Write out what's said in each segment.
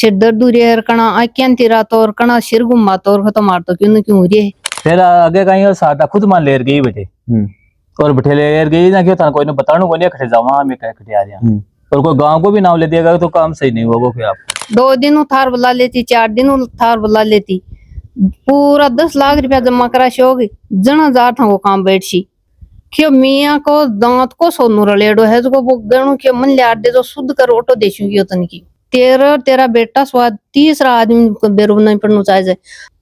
सिर दर्द रे कणा आंखें तेरा तोर कणा सिर घुमा तोर खत्म मार तो क्यों न क्यों रे फिर आगे कहीं और साटा खुद मान लेर गई बेटे और बैठे लेर गई ना क्यों था कोई ने बतानो कोई खटे जावा मैं कह खटे आ रहा और कोई गांव को भी नाम ले दिएगा तो काम सही नहीं होगा फिर आप 2 दिन थार बुला लेती 4 दिन थार बुला लेती पूरा 10 लाख रुपया जमा करा शोग जना जा था वो काम बैठ सी क्यों मियाँ को दांत को सोनू रलेडो है जो वो गणु के मन ले दे जो शुद्ध कर ऑटो देशूंगी उतन की तेरा बेटा स्वाद तीसरा आदमी को बेरो नहीं पड़ना चाहिए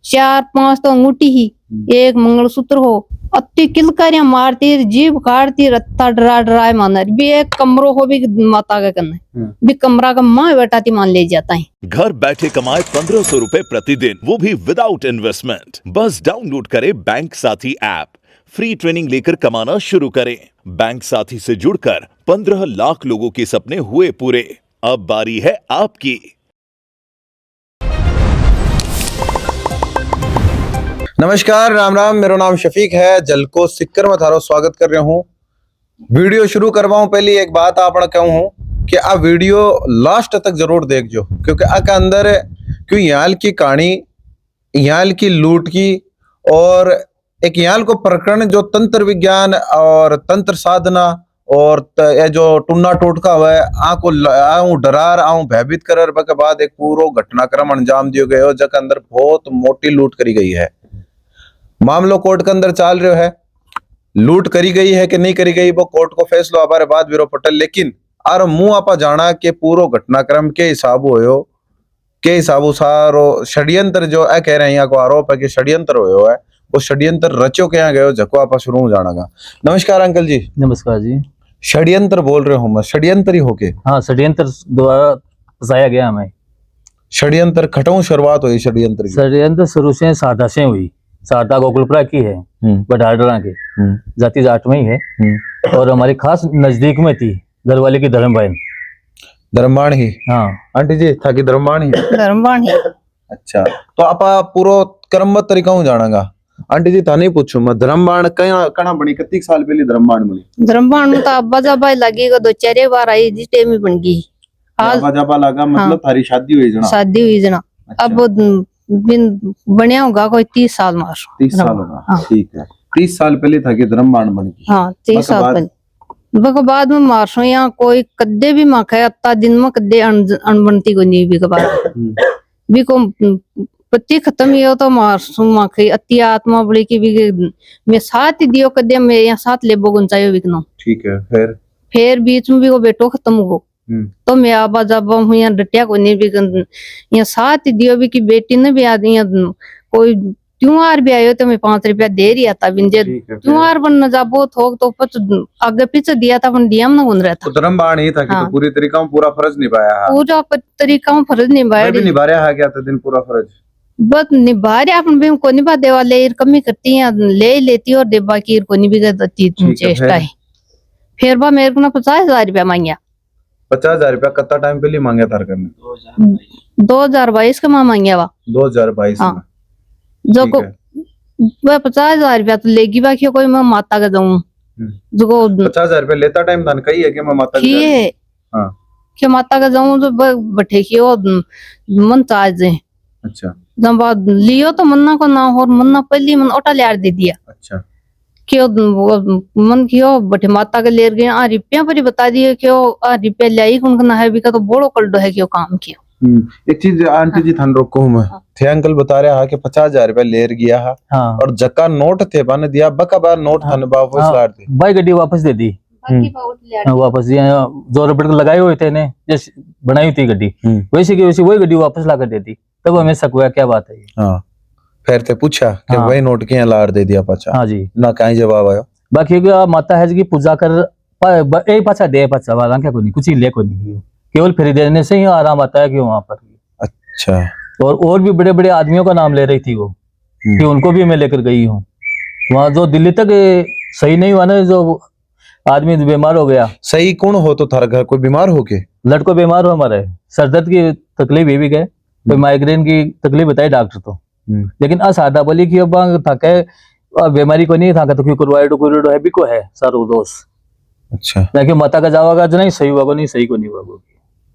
4-5 तो अंगूठी ही एक मंगलसूत्र हो अति किलकारियां मारती जीभ काटती रत्ता डराए मानर भी एक कमरो हो भी माता का करना भी कमरा का माँ बेटा ती मान ले जाता है। घर बैठे कमाए 1500 रुपए प्रतिदिन, वो भी विदाउट इन्वेस्टमेंट। बस डाउनलोड करें बैंक साथी ऐप, फ्री ट्रेनिंग लेकर कमाना शुरू करें। बैंक साथी से जुड़कर 15 लाख लोगों के सपने हुए पूरे। अब बारी है आपकी। नमस्कार, राम राम। मेरा नाम शफीक है। जलको सिक्कर में थारो स्वागत कर रहा हूँ। वीडियो शुरू करवाऊं पहले एक बात आप कहूँ हूँ कि आ वीडियो लास्ट तक जरूर देखो, क्योंकि आके अंदर क्यों यहाँ की कहानी, यहाँ की लूट की और एक यहाँ को प्रकरण जो तंत्र विज्ञान और तंत्र साधना और ये जो टुन्ना टोटका हुआ है आको आऊं डरार आऊं भयभीत कर के बाद एक पूरा घटनाक्रम अंजाम दियो गयो जक अंदर बहुत मोटी लूट करी गई है। मामलो कोर्ट के अंदर चल रहा है, लूट करी गई है कि नहीं करी गई वो कोर्ट को फैसलो हमारे बाद विरो पटल, लेकिन आर मुंह आपा जाना के पूरा घटनाक्रम के हिसाब होयो के हिसाब सारो षड्यंत्र जो है कह रहे हैं को आरोप है कि षड्यंत्र होयो है, वो षड्यंत्र रचो के यहाँ गयो जको आपा शुरू हो जाना। नमस्कार अंकल जी। नमस्कार जी। षड्यंत्र बोल रहे हो? मैं षड्यंत्र ही होके? हाँ, षड्यंत्र द्वारा फंसाया गया हमें। षड्यंत्र खटों शुरुआत हुई षड्यंत्र की? षड्यंत्र शुरू से सारदा से हुई। सारदा गोकुलपुरा की है, बठाडरा के जाति जाट में ही है और हमारी खास नजदीक में थी घरवाले की धर्मबान। धर्मबान ही? हाँ आंटी जी था कि धर्मबान ही? धर्मबान ही। अच्छा, तो आपा पूरा क्रमबद्ध तरीका हूँ जानागा। आंटी जी था नहीं पूछू मैं धर्मबान कहाँ बनी, कितनी साल पहले धर्मबान बनी? धर्मबान में तो अब्बा जाबा लगेगा 2-4 बार आई जिस टाइम में बन गई। अब्बा जाबा लगा मतलब थारी शादी हुई जना? शादी हुई जना। अब बिन बनया होगा कोई 30 साल मार। 30 साल होगा, ठीक है। 30 साल पहले था कि धर्मबान बनी? हाँ 30 साल पहले। बक बाद में मारसो यहाँ कोई कद्दे भी माखे अत्ता दिन में कद्दे अनबनती को नहीं भी कबार भी को पत्ती खत्म ही हो तो मारसो माखे अति आत्मा बड़ी की भी मैं साथ ही दियो कद्दे में यहाँ साथ ले बोगन चाहिए बिकनो। ठीक है। फिर बीच में भी वो बेटो खत्म हो तो मैं आबा जाबा हूँ यहाँ डटिया को नहीं भी यहाँ साथ ही दियो भी की बेटी ने भी आदि कोई त्योहार भी आयो तो मैं 5 रुपया दे रही था बिंजे त्योहार बन न जाबो थोक तो आगे पीछे दिया था दिया ना गुन रहा था। धर्मबान ही था कि तो पूरी तरीका में पूरा फर्ज निभाया है? पूरा तरीका में फर्ज निभाया। भी निभा रहा है क्या था दिन पूरा फर्ज? बस निभा रहे अपन भी को निभा देवा ले कमी करती है ले लेती और देवा की को नहीं भी करती चेष्टा है। फिर बा मेरे को ना 50,000 रुपया मांगा। 50,000 रुपया कत्ता टाइम पहले मांगे तार करने? 2022 का मांगा वा। 2022 में जो को वह 50,000 रुपया तो लेगी बाकी कोई मैं माता का जाऊं जो को 50,000 रुपया लेता टाइम था कही है कि मैं माता की है हाँ कि माता का जाऊं तो बैठे की वो मन चार्ज है। अच्छा, जब बाद लियो तो मन्ना को ना और मन्ना पहली मन ओटा ले दे दिया। अच्छा, क्यों मन क्यों बटे माता के ले गए आ रुपया पर ही बता दिए क्यों आ रुपया ले कौन ना है बिका तो बोलो कल्डो है क्यों काम क्यों। एक चीज आंटी जी थान रोको मैं थे अंकल बता रहे कि 50,000 रुपया लेर गया है। हाँ। और जक्का नोट थे बने दिया बका बार नोट थाने वापस लार दे भाई गड्डी वापस दे दी वापस जो रुपये लगाए हुए थे ने जैसे बनाई थी गड्डी वैसे की वैसे वही गड्डी वापस ला कर दे दी। तब हमें शक हुआ क्या बात है। हाँ फिर थे पूछा कि वही नोट के लार दे दिया पाचा? हाँ जी ना कहीं जवाब आयो। बाकी माता है की पूजा कर पाचा दे पाचा वाला क्या को नहीं कुछ ही ले को नहीं केवल फ्री देने से ही आराम आता है कि वहां पर। अच्छा, और भी बड़े बड़े आदमियों का नाम ले रही थी वो कि उनको भी मैं लेकर गई हूँ वहां। जो दिल्ली तक सही नहीं हुआ ना, जो आदमी बीमार हो गया। सही कौन हो तो थारा घर कोई बीमार हो के? लड़को बीमार हो हमारे, सरदर्द की तकलीफ ये भी गए तो माइग्रेन की तकलीफ बताई डॉक्टर तो, लेकिन असादा बोली कि अब था बीमारी को नहीं था तो क्यों है भी को है सारो दोस्त। अच्छा, ताकि माता का जावागा जो नहीं सही हुआ नहीं सही को नहीं हुआ।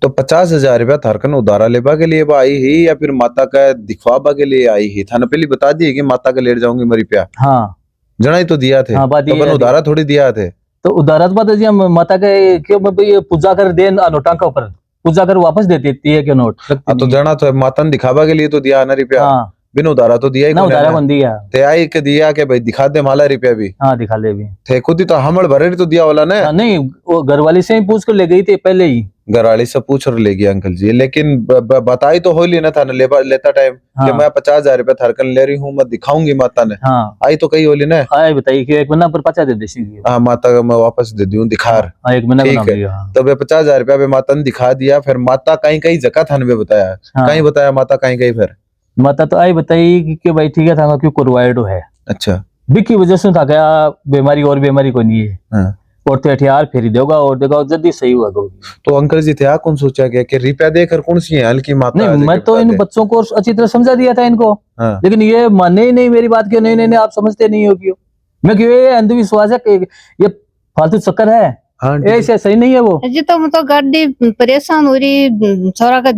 तो 50,000 रुपया थारकन उधारा लेबा के लिए बा आई ही या फिर माता का दिखवाबा के लिए आई ही? थाने पहले बता दिए कि माता का लेट जाऊंगी मरी रुपया, हाँ जना ही तो दिया थे। हाँ बात तो ये अपन है। उधारा थोड़ी दिया थे। तो उधारा तो बात है जी, हम माता के क्यों मैं ये पूजा कर दे नोटा के ऊपर पूजा कर वापस दे देती है कि नोट रखती तो नहीं है। जना तो माता ने दिखावा के लिए तो दिया ना रुपया, हाँ बिन उधारा तो दिया ही ना कोनी उधारा ना। बंदी है। ते आई के दिया के भाई दिखा दे माला रुपया भी हाँ दिखा ले भी। थे खुद ही तो हमड़ भरे ही तो दिया वाला ने। हाँ, नहीं वो घर वाली से ही पूछ कर ले गई थी पहले ही। घरवाली से पूछ और ले गया अंकल जी, लेकिन बताई तो होली ना था ना लेता टाइम कि हाँ मैं 50,000 रुपया थारकन ले रही हूँ, मैं दिखाऊंगी माता ने। हाँ आई तो कही होली ने, आए बताइए कि एक महीना पर 50 दे देगी। हाँ माता का मैं वापस दे दूं दिखार। हाँ एक महीना ठीक बना है। लिया। हाँ। तो वे 50,000 रुपया वे माता ने दिखा दिया, फिर माता कहीं कहीं जगह थाने में बताया, हाँ। कहीं बताया माता कहीं कहीं फिर। माता तो आई बताई कि भाई ठीक है था क्यों करवाइडो है अच्छा बिकी वजह से था क्या बीमारी और बीमारी को नहीं है हाँ। और तो हथियार फेरी देगा और देगा जल्दी सही हुआ तो अंकल जी थे कौन सोचा गया कि रुपया देकर कौन सी है हल्की माता नहीं आके मैं तो बता इन दे। बच्चों को अच्छी तरह समझा दिया था इनको, हाँ। लेकिन ये माने ही नहीं मेरी बात क्यों नहीं नहीं नहीं आप समझते नहीं हो क्यों मैं क्यों ये अंधविश्वास है कि ये फालतू चक्कर है हाँ ऐसे सही नहीं है वो। जी तो मैं तो गाड़ी परेशान हो रही छोरा का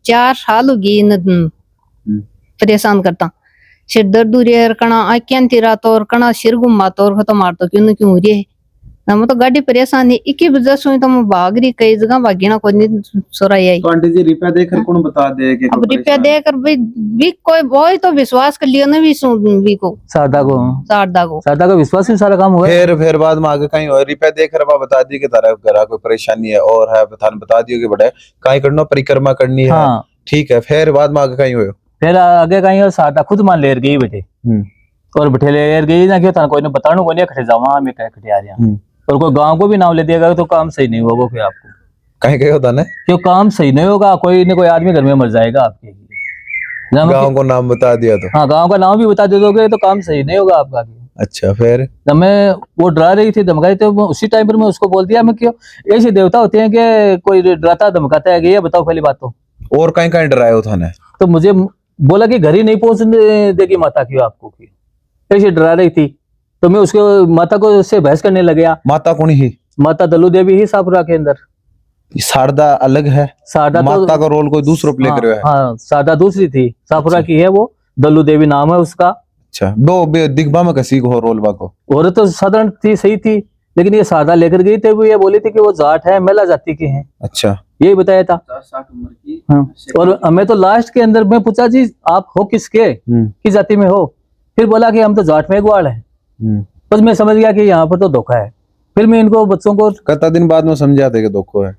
4 साल हो गई न परेशान करता सिर दर्द हो रही है कणा आँखें तिरा तो और कणा सिर घुमा तो और खत्म मार तो क्यों न क्यों हो रही है ना मैं तो गाड़ी परेशान है इकी वजह से तो मैं भाग रही कई जगह भागी ना कोई छोरा आई। तो आंटी जी रुपया देकर कौन बता दे कि अब रुपया देकर भी कोई वही तो विश्वास कर लियो ना भी को शारदा को विश्वास ही सारा काम हुआ है। फिर बाद में आगे कहीं और रुपया देकर बता दी कि तारा घर कोई परेशानी है और है थाने बता दियो कि बड़ा कहीं करना परिक्रमा करनी है। हाँ ठीक है, फिर बाद में आगे कहीं हुए फिर आगे कहीं और शारदा खुद मान लेर गई बेटे और बैठे लेर गई ना क्यों था कोई ने बताना को नहीं खड़े जावा हमें कह खड़े आ रहा और कोई गांव को भी नाम ले दिया तो काम सही नहीं होगा फिर आपको कहीं कहीं होता ना क्यों काम सही नहीं होगा कोई न कोई आदमी घर में मर जाएगा आपके गांव को नाम बता दिया तो। हाँ गांव का नाम भी बता दे दोगे तो काम सही नहीं होगा आपका। अच्छा फिर जब मैं वो डरा रही थी धमकाई तो उसी टाइम पर मैं उसको बोल दिया मैं क्यों ऐसे देवता होते हैं कि कोई डराता धमकाता है कि ये बताओ पहली बात तो। और कहीं कहीं डराए हो थाने तो मुझे बोला कि घर ही नहीं पहुंचने देगी माता क्यों आपको क्यों ऐसे डरा रही थी तो मैं उसको माता को उससे बहस करने लग गया। माता कौन ही? माता दल्लू देवी ही सापुरा के अंदर। शारदा अलग है, शारदा माता का रोल कोई दूसरा प्ले कर रहा है। हाँ शारदा दूसरी थी सापुरा की है वो दल्लू देवी नाम है उसका। अच्छा वो दिखबा में कसी को रोल बाको और तो साधारण थी सही थी लेकिन ये शारदा लेकर गई थे वो ये बोली थी कि वो जाट है मेला जाति की है। अच्छा यही बताया था। 60 उम्र की। हाँ। और हमें तो लास्ट के अंदर मैं पूछा जी आप हो किसके किस जाति में हो फिर बोला कि हम तो जाट में ग्वाल है। बस मैं समझ गया कि यहाँ पर तो धोखा है। फिर मैं इनको बच्चों को कितना दिन बाद में समझा थे कि धोखो है?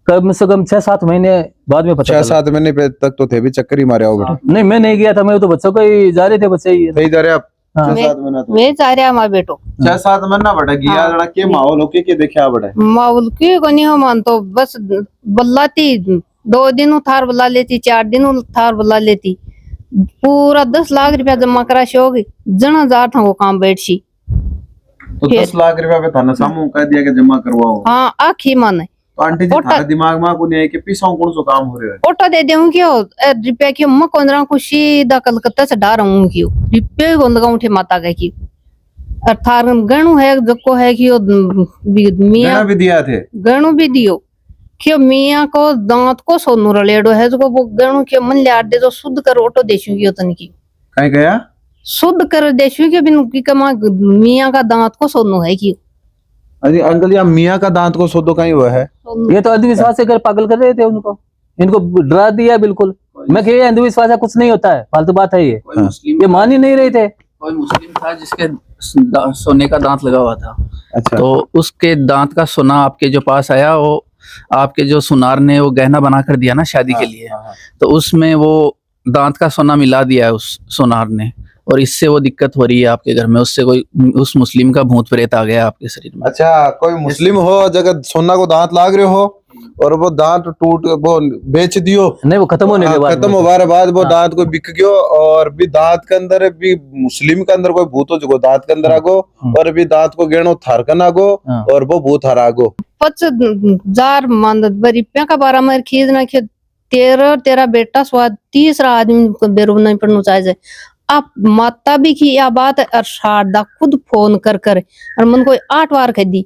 कम से कम 6-7 महीने बाद में पता 6-7 महीने तक तो थे भी चक्कर ही मारे हो बेटा। नहीं मैं नहीं गया था मैं तो बच्चों को ही जा रहे थे बच्चे ही। सही जा रहे आप? हाँ। 6-7 महीना तो वे जा रहा हमारा बेटो 6-7 महीना बड़ा गया जरा के माहौल होके के देखा बड़ा माउल की को नहीं हो मान तो बस बल्लाती 2 दिन उठार बुला लेती 4 दिन उठार बुला लेती पूरा 10 लाख रुपया जमा करा शोग जना जार था वो काम बैठी तो 10 लाख रुपया पे थाना सामू कह दिया कि जमा करवाओ। हाँ आखी माने तो आंटी जी थारा दिमाग में को नहीं है कि पिसाओ कौन सो काम हो रहा है? फोटो दे दूं क्यों रुपया क्यों मैं कौन खुशी दा कलकत्ता से डा रहूं क्यों रुपये कौन लगा उठे माता का क्यों और थार गणु है जको है कि मियाँ भी दिया थे गणु भी दियो क्यों मियाँ को दांत को सोनू रलेडो है जो वो गणु क्यों मन ले दे जो शुद्ध कर ऑटो देशू क्यों तन की कहीं गया शुद्ध कर देशू के बिन की कमा मियाँ का दांत को सोनू है क्यों। अरे अंकल या मियाँ का दांत को सोदो कहीं हुआ है? ये तो अंधविश्वास से कर पागल कर रहे थे उनको इनको डरा दिया बिल्कुल। मैं ये अंधविश्वास है कुछ नहीं होता है फालतू बात है कोई मुस्लिम ये मान ही नहीं रहे थे। कोई मुस्लिम था जिसके सोने का दांत लगा हुआ था। अच्छा तो उसके दांत का सोना आपके जो पास आया वो आपके जो सुनार ने वो गहना बना कर दिया ना शादी के लिए। तो उसमें वो दांत का सोना मिला दिया है उस सुनार ने और इससे वो दिक्कत हो रही है आपके घर में। उससे कोई उस मुस्लिम का भूत प्रेत आ गया आपके शरीर में। अच्छा कोई मुस्लिम हो जगह सोना को दांत लाग रहे हो और वो दांत टूट वो बेच दियो नहीं वो खत्म होने के बाद खत्म होने के बाद वो दांत को बिक गयो और भी दांत के अंदर भी मुस्लिम के अंदर कोई भूत हो जो दांत के अंदर आगो और भी दांत को गेणो थारकन आगो और वो भूत हर आगो 50,000 मान रुपया का 12 मर खींच ना कि तेरा बेटा स्वाद तीसरा आदमी को बेरू नहीं पड़ना चाहिए। आप माता भी की यह बात है और शारदा खुद फोन कर और मन को 8 बार कह दी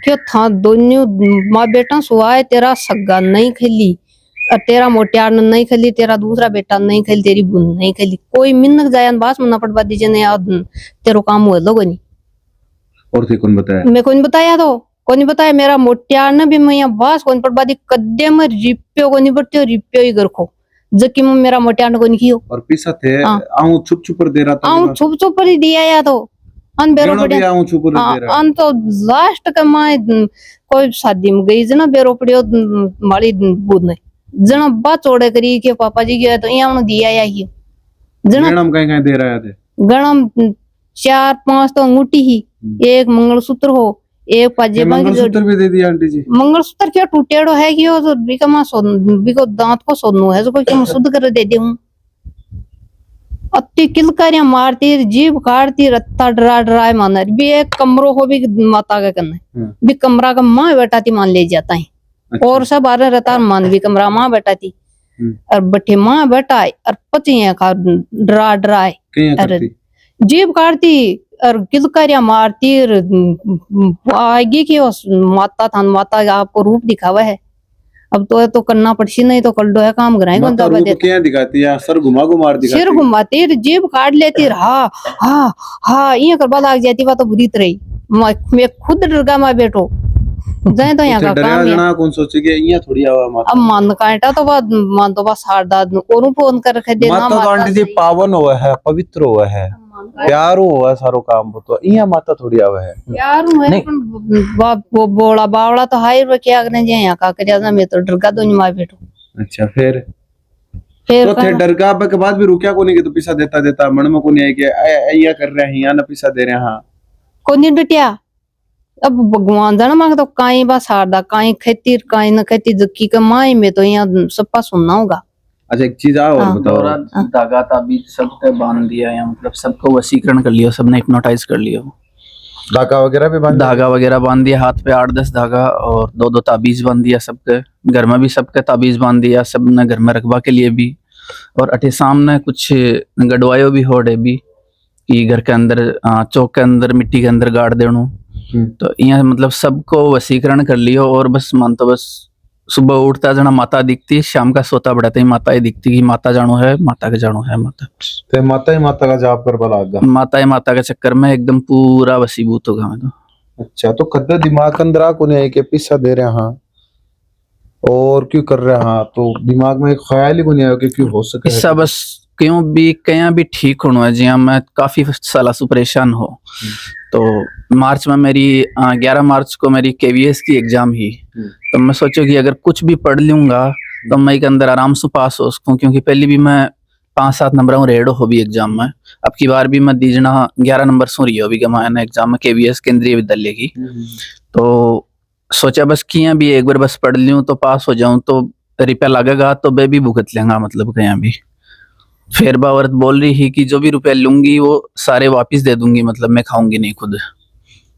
क्यों था दोनों माँ बेटा सुहाए तेरा सगा नहीं खेली और तेरा मोटियार ने नहीं खेली, तेरा दूसरा बेटा नहीं खेली, तेरी बुन नहीं खेली, कोई मिन्नक जाया बास मना पड़वा दीजिए नहीं याद तेरो काम हुआ लोगों नहीं। और थे कौन बताया? मैं कौन बताया तो कौन बताया, मेरा मोटियार ने भी मैं यहाँ बास कौन पड़वा दी, कद्दे में रिप्यो को नहीं बढ़ते, रिप्यो ही गरखो जबकि मैं मेरा मोटियार ने कोई कियो। और पीसा थे हाँ। आऊं छुप छुप कर दे रहा था, आऊं छुप छुप पर ही दिया या तो अन बेरो देना भी पड़े आऊं छुप कर दे रहा। अन तो लास्ट का माय कोई शादी में गई जना बेरो पड़ियो माली बुद नहीं जना बा चोड़े करी के पापा जी गया तो यहाँ दिया या ही जना गणम कहीं दे रहा थे। गणम 4-5 तो अंगूठी ही, एक मंगलसूत्र हो, एक पाजेबा की मंगलसूत्र भी दे दिया आंटी जी। मंगलसूत्र क्या टूटेड़ो है कि तो बिका मां बिको दांत को सोनू है जो कोई शुद्ध कर दे दूं। अति किलकारियां मारती, जीभ काटती, रत्ता डरा डराए मानर भी एक कमरो हो भी माता के कन्ने भी कमरा का मां बेटाती मान ले जाता है। अच्छा। और सब आ रहता मान भी कमरा मां बेटाती और बटे मां बेटा और पतियां का डरा डराए जीभ काटती और किलकारियां मारती आएगी कि माता था माता आपको रूप दिखावा है। अब तो करना पड़सी नहीं तो कल डो है काम कराएंगे माता रूप क्या दिखाती है? सर घुमा घुमा दिखाती, सिर घुमाती, जीभ काट लेती, हाँ हाँ हाँ ये करवा लग जाती, वह तो बुरी तरह मैं खुद डरगा मैं बेटो जाए तो यहाँ का काम है। कौन सोचे कि ये थोड़ी आवा माता। अब मान काटा तो बाद मान तो बस सारदा और फोन कर रखे देना माता तो आंटी जी पावन हुआ है, पवित्र हुआ है, प्यार हुआ है, सारो काम तो यहाँ माता थोड़ी आवा है। यार वो बोला बावड़ा तो हाई रुपए क्या करने जाए यहाँ का कर मैं तो डरगा दो माँ बेटो। अच्छा फिर तो थे डरगा के बाद भी रुकिया को नहीं कि तो पैसा देता देता मन में को नहीं आई कि ये कर रहे हैं यहाँ ना पैसा दे रहे हैं। हाँ को नहीं डटिया अब भगवान जाना मांग तो काई बा सारदा काई खेती काई न खेती जक्की का माई में तो यहाँ सबका सुनना होगा। अच्छा एक चीज और बताओ। धागा ताबीज सबको बांध दिया या मतलब सबको वशीकरण कर लिया, सबने हिप्नोटाइज कर लिया। धागा वगैरह भी बांध धागा वगैरह बांध दिया, हाथ पे 8-10 धागा और 2-2 ताबीज बांध दिया सबके, घर में भी सबके ताबीज बांध दिया, सबने घर में रखबा के लिए भी। और अठे सामने कुछ गडवायो भी होड़े भी कि घर के अंदर चौक के अंदर मिट्टी के अंदर गाड़ देणु। तो यहाँ मतलब सबको वशीकरण कर लियो और बस मान तो बस सुबह उठता जना माता दिखती, शाम का सोता बढ़ाते ही माता ही दिखती कि माता जानो है, माता के जानो है माता। तो माता ही माता का जाप कर बला गया, माता ही माता के चक्कर में एकदम पूरा वसीभूत होगा मैं तो। अच्छा तो कद्दे दिमाग के अंदर को नहीं के पैसा दे रहे हैं और क्यों कर रहे हैं, तो दिमाग में एक ख्याल ही को नहीं आया कि क्यों हो सके पैसा बस क्यों भी कहीं भी ठीक होना है। जी हाँ मैं काफी साल से परेशान हो। तो मार्च में मेरी 11 मार्च को मेरी KVS की एग्जाम ही, तो मैं सोचो कि अगर कुछ भी पढ़ लूंगा तो मई के अंदर आराम से पास हो सकूं, क्योंकि पहले भी मैं 5-7 नंबर रेडो हो भी एग्जाम में। अब की बार भी मैं दीजना 11 नंबर सो रही हो भी मैं एग्जाम में KVS केंद्रीय विद्यालय की। तो सोचा बस किया भी एक बार बस पढ़ लूं तो पास हो जाऊं, तो रुपया लगेगा तो मैं भी भुगत लेंगा मतलब कहीं भी। फिर बावरत बोल रही है कि जो भी रुपया लूंगी वो सारे वापस दे दूंगी, मतलब मैं खाऊंगी नहीं खुद।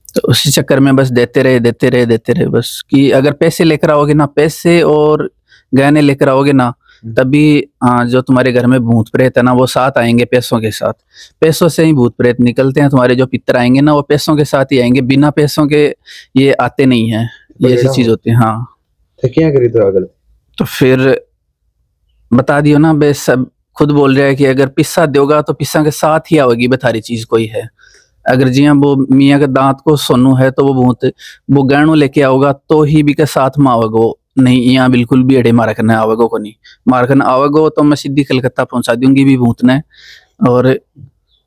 तो उसी चक्कर में बस देते रहे बस कि अगर पैसे लेकर आओगे ना, पैसे और गहने लेकर आओगे ना, तभी जो तुम्हारे घर में भूत प्रेत है ना वो साथ आएंगे पैसों के साथ। पैसों से ही भूत प्रेत निकलते हैं, तुम्हारे जो पितर आएंगे ना वो पैसों के साथ ही आएंगे, बिना पैसों के ये आते नहीं है, ये ऐसी चीज होती है। हाँ तो क्या करी तो अगल तो फिर बता दियो ना बे, सब खुद बोल रहा है कि अगर पिस्सा दोगा तो पिस्सा के साथ ही आवेगी बेथारी चीज कोई है। अगर जी हाँ वो मियाँ के दांत को सोनू है तो वो भूत वो गहनों लेके आओगा तो ही भी के साथ में आवेगा, नहीं यहाँ बिल्कुल भी अड़े मारा करना आवेगा को नहीं, मार करना आवेगा तो मैं सीधी कलकत्ता पहुंचा दूंगी भी भूत ने, और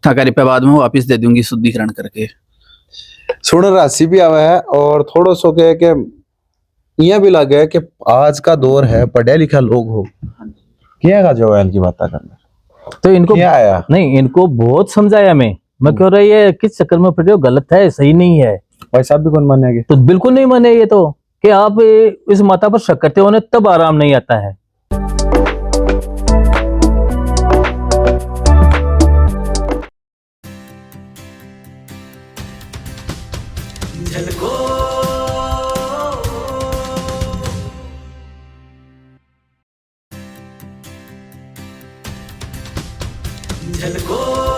थका रुपया बाद में वापिस दे दूंगी शुद्धिकरण करके। सुन राशि भी आवा है और थोड़ा सो के यह भी लगे है कि आज का दौर है पढ़े लिखा लोग हो क्या का जो है की बात करना, तो इनको क्या आया नहीं, इनको बहुत समझाया मैं कह रहा ये किस चक्कर में पड़े हो, गलत है, सही नहीं है। भाई साहब भी कौन मानेंगे? तो बिल्कुल नहीं माने ये तो कि आप इस माता पर शक करते हो, उन्हें तब आराम नहीं आता है। झलको